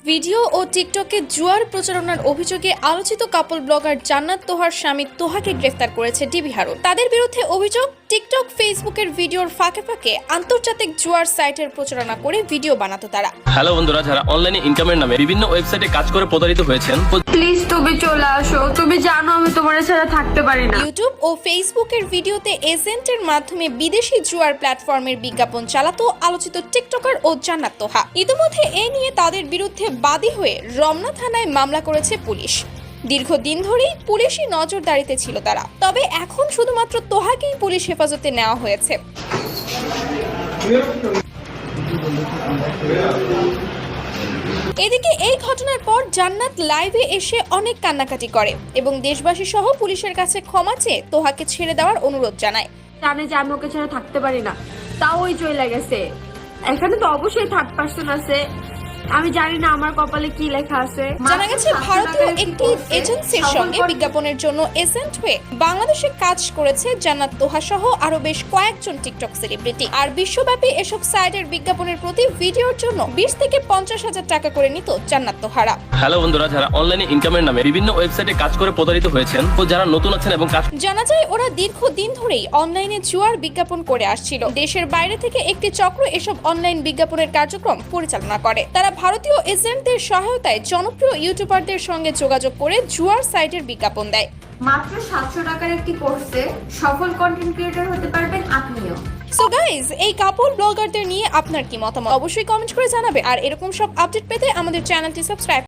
Video ও টিকটকে জুয়ার প্রচারণার অভিযোগে আলোচিত কাপল ব্লগার জান্নাত তোহার স্বামী তোহাকে গ্রেফতার করেছে ডিবি হারুন। তাদের বিরুদ্ধে অভিযোগ, টিকটক ফেসবুকের ভিডিওর ফাঁকে ফাঁকে আন্তর্জাতিক জুয়ার সাইটের প্রচারণা করে ভিডিও বানাতো তারা। হ্যালো বন্ধুরা, যারা অনলাইনে ইনকামের নামে বিভিন্ন ওয়েবসাইটে কাজ করে প্রতারিত হয়েছেন, প্লিজ তুমি চলে আসো। তুমি জানো আমি তোমার ছাড়া থাকতে পারি না। ইউটিউব ও ফেসবুকের ভিডিওতে এজেন্টের মাধ্যমে বিদেশি জুয়ার প্ল্যাটফর্মের বিজ্ঞাপন চালাতো আলোচিত টিকটকার ও জান্নাত তোহা। ইতিমধ্যে এ নিয়ে তাদের বিরুদ্ধে বাদী হয়ে রমনা থানায় মামলা করেছে পুলিশ। দীর্ঘদিন ধরেই পুলিশি নজরদারিতে ছিল তারা, তবে এখন শুধুমাত্র তোহাকেই পুলিশ হেফাজতে নেওয়া হয়েছে। এদিকে এই ঘটনার পর জান্নাত লাইভে এসে অনেক কান্নাকাটি করে এবং দেশবাসী সহ পুলিশের কাছে ক্ষমা চেয়ে তোহাকে ছেড়ে দেওয়ার অনুরোধ জানায়। জানে যে আমি ওকে ছাড়া থাকতে পারি না, তাও ওই চলে গেছে। এখানে তো অবশ্যই থার্ড পার্সন আছে, আমি জানি না আমার কপালে কি লেখা আছে। জানা গেছে ভারতীয় একটি এজেন্সির সঙ্গে বিজ্ঞাপনের জন্য এজেন্ট হয়ে বাংলাদেশে কাজ করেছে জান্নাত তোহা সহ আরো বেশ কয়েকজন টিকটক সেলিব্রিটি। আর বিশ্বব্যাপী এসব সাইটের বিজ্ঞাপনের প্রতি ভিডিওর জন্য 20 থেকে 50,000 টাকা করে নিত জান্নাত তোহারা। হ্যালো বন্ধুরা, যারা অনলাইনে ইনকামের নামে বিভিন্ন ওয়েবসাইটে কাজ করে প্রতারিত হয়েছেন ও যারা নতুন আছেন এবং কাজ জানা যায় ওরা দীর্ঘদিন ধরেই অনলাইনে জুয়ার বিজ্ঞাপন করে আসছিল। দেশের বাইরে থেকে একটি চক্র এসব অনলাইন বিজ্ঞাপনের কার্যক্রম পরিচালনা করে। তারা ভারতীয় এজেন্টদের সহায়তায় জনপ্রিয় ইউটিউবারদের সঙ্গে যোগাযোগ করে জুয়ার সাইটের বিজ্ঞাপন দেয়। মাত্র 700 টাকার একটি কোর্সে সফল কন্টেন্ট ক্রিয়েটর হতে পারবেন আপনিও। সো গাইজ, এই কাপল ব্লগারদের নিয়ে আপনার কি মতামত অবশ্যই কমেন্ট করে জানাবে। আর এরকম সব আপডেট পেতে আমাদের চ্যানেলটি সাবস্ক্রাইব